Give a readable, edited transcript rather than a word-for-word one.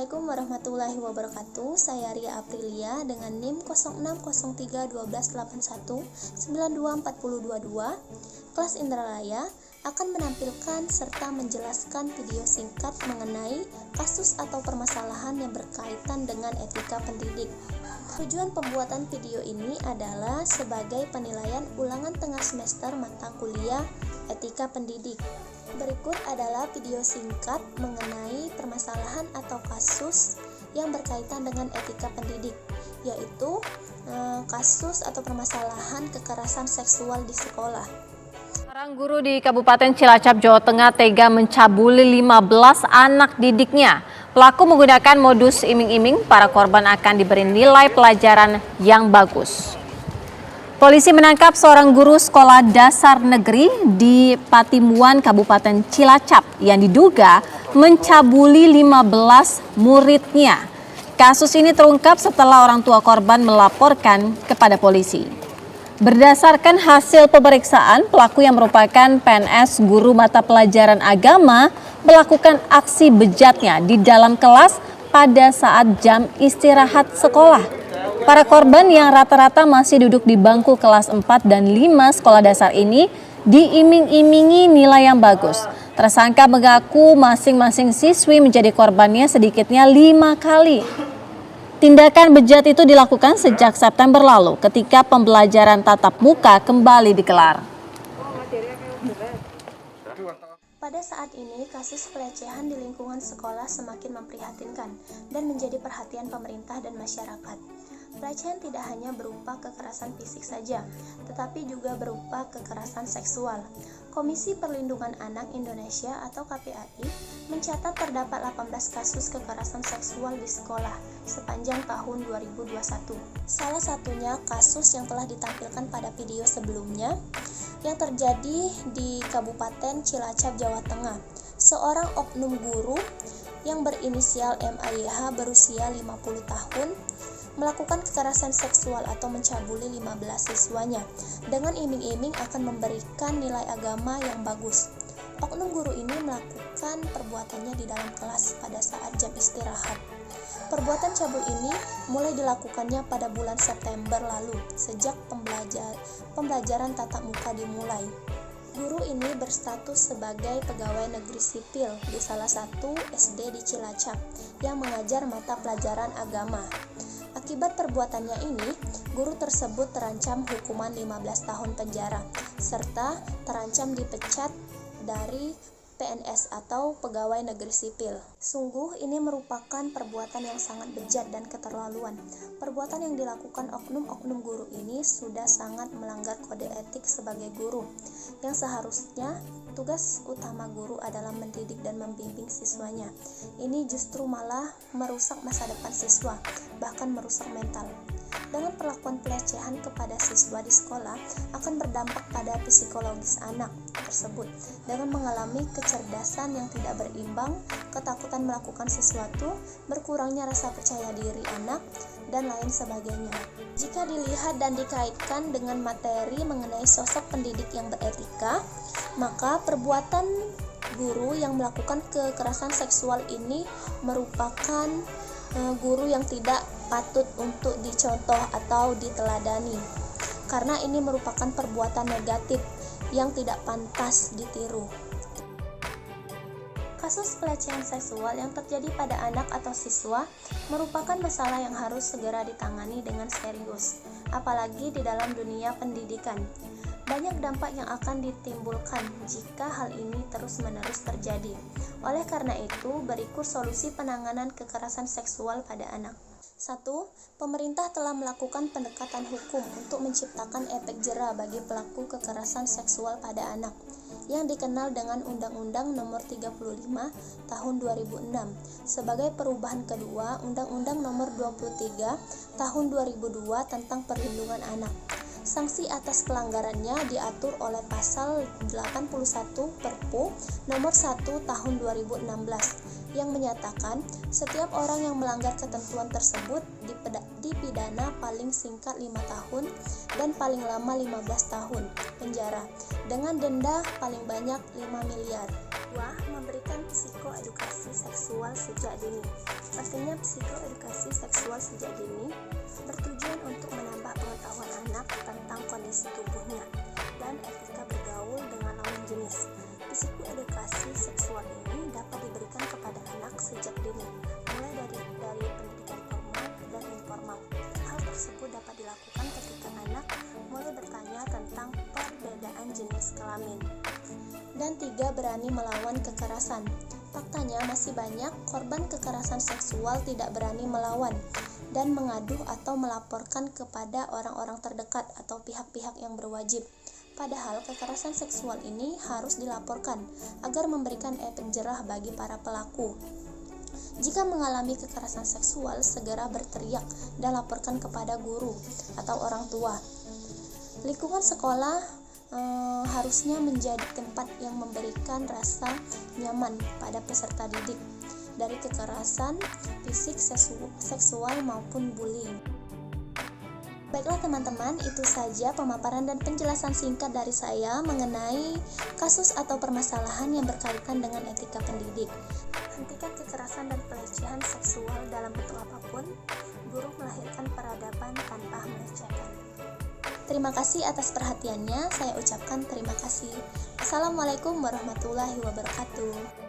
Assalamualaikum warahmatullahi wabarakatuh. Saya Ria Aprilia dengan NIM 06031281924022. Kelas Indralaya akan menampilkan serta menjelaskan video singkat mengenai kasus atau permasalahan yang berkaitan dengan etika pendidik. Tujuan pembuatan video ini adalah sebagai penilaian ulangan tengah semester mata kuliah etika pendidik. Berikut adalah video singkat mengenai permasalahan atau kasus yang berkaitan dengan etika pendidik, yaitu kasus atau permasalahan kekerasan seksual di sekolah. Seorang guru di Kabupaten Cilacap, Jawa Tengah tega mencabuli 15 anak didiknya. Pelaku menggunakan modus iming-iming para korban akan diberi nilai pelajaran yang bagus. Polisi menangkap seorang guru sekolah dasar negeri di Patimuan, Kabupaten Cilacap yang diduga mencabuli 15 muridnya. Kasus ini terungkap setelah orang tua korban melaporkan kepada polisi. Berdasarkan hasil pemeriksaan, pelaku yang merupakan PNS guru mata pelajaran agama melakukan aksi bejatnya di dalam kelas pada saat jam istirahat sekolah. Para korban yang rata-rata masih duduk di bangku kelas 4 dan 5 sekolah dasar ini diiming-imingi nilai yang bagus. Tersangka mengaku masing-masing siswi menjadi korbannya sedikitnya 5 kali. Tindakan bejat itu dilakukan sejak September lalu ketika pembelajaran tatap muka kembali digelar. Pada saat ini, kasus pelecehan di lingkungan sekolah semakin memprihatinkan dan menjadi perhatian pemerintah dan masyarakat. Pelecehan tidak hanya berupa kekerasan fisik saja, tetapi juga berupa kekerasan seksual. Komisi Perlindungan Anak Indonesia atau KPAI mencatat terdapat 18 kasus kekerasan seksual di sekolah sepanjang tahun 2021. Salah satunya kasus yang telah ditampilkan pada video sebelumnya yang terjadi di Kabupaten Cilacap, Jawa Tengah. Seorang oknum guru yang berinisial MAYH berusia 50 tahun melakukan kekerasan seksual atau mencabuli 15 siswanya dengan iming-iming akan memberikan nilai agama yang bagus. Oknum guru ini melakukan perbuatannya di dalam kelas pada saat jam istirahat. Perbuatan cabul ini mulai dilakukannya pada bulan September lalu sejak pembelajaran tatap muka dimulai. Guru ini berstatus sebagai pegawai negeri sipil di salah satu SD di Cilacap yang mengajar mata pelajaran agama. Akibat perbuatannya ini, guru tersebut terancam hukuman 15 tahun penjara, serta terancam dipecat dari PNS atau pegawai negeri sipil. Sungguh ini merupakan perbuatan yang sangat bejat dan keterlaluan. Perbuatan yang dilakukan oknum-oknum guru ini sudah sangat melanggar kode etik sebagai guru, yang seharusnya tugas utama guru adalah mendidik dan membimbing siswanya. Ini justru malah merusak masa depan siswa, bahkan merusak mental. Dengan perlakuan pelecehan kepada siswa di sekolah akan berdampak pada psikologis anak tersebut dengan mengalami kecerdasan yang tidak berimbang, ketakutan melakukan sesuatu, berkurangnya rasa percaya diri anak, dan lain sebagainya. Jika dilihat dan dikaitkan dengan materi mengenai sosok pendidik yang beretika, maka perbuatan guru yang melakukan kekerasan seksual ini merupakan guru yang tidak patut untuk dicontoh atau diteladani, karena ini merupakan perbuatan negatif yang tidak pantas ditiru. Kasus pelecehan seksual yang terjadi pada anak atau siswa merupakan masalah yang harus segera ditangani dengan serius, apalagi di dalam dunia pendidikan. Banyak dampak yang akan ditimbulkan jika hal ini terus-menerus terjadi. Oleh karena itu, berikut solusi penanganan kekerasan seksual pada anak. 1. Pemerintah telah melakukan pendekatan hukum untuk menciptakan efek jera bagi pelaku kekerasan seksual pada anak yang dikenal dengan Undang-Undang Nomor 35 Tahun 2006 sebagai perubahan kedua Undang-Undang Nomor 23 Tahun 2002 tentang Perlindungan Anak. Sanksi atas pelanggarannya diatur oleh pasal 81 Perpu nomor 1 tahun 2016 yang menyatakan setiap orang yang melanggar ketentuan tersebut dipidana paling singkat 5 tahun dan paling lama 15 tahun penjara dengan denda paling banyak 5 miliar. 2. Memberikan psikoedukasi seksual sejak dini. Pentingnya psikoedukasi seksual sejak dini bertujuan untuk menambah pengetahuan anak tentang kondisi tubuhnya dan etika bergaul dengan lawan jenis. Psikoedukasi seksual ini dapat diberikan kepada anak sejak dini, mulai dari pendidikan formal dan informal. Hal tersebut dapat dilakukan ketika anak mulai bertanya tentang perbedaan jenis kelamin. Dan 3. Berani melawan kekerasan. Faktanya masih banyak korban kekerasan seksual tidak berani melawan dan mengaduh atau melaporkan kepada orang-orang terdekat atau pihak-pihak yang berwajib. Padahal kekerasan seksual ini harus dilaporkan agar memberikan efek jerah bagi para pelaku. Jika mengalami kekerasan seksual, segera berteriak dan laporkan kepada guru atau orang tua. Lingkungan sekolah harusnya menjadi tempat yang memberikan rasa nyaman pada peserta didik dari kekerasan fisik, seksual maupun bullying. Baiklah teman-teman, itu saja pemaparan dan penjelasan singkat dari saya mengenai kasus atau permasalahan yang berkaitan dengan etika pendidik. Hentikan kekerasan dan pelecehan seksual dalam bentuk apapun. Guru melahirkan peradaban tanpa melecehkan. Terima kasih atas perhatiannya, saya ucapkan terima kasih. Assalamualaikum warahmatullahi wabarakatuh.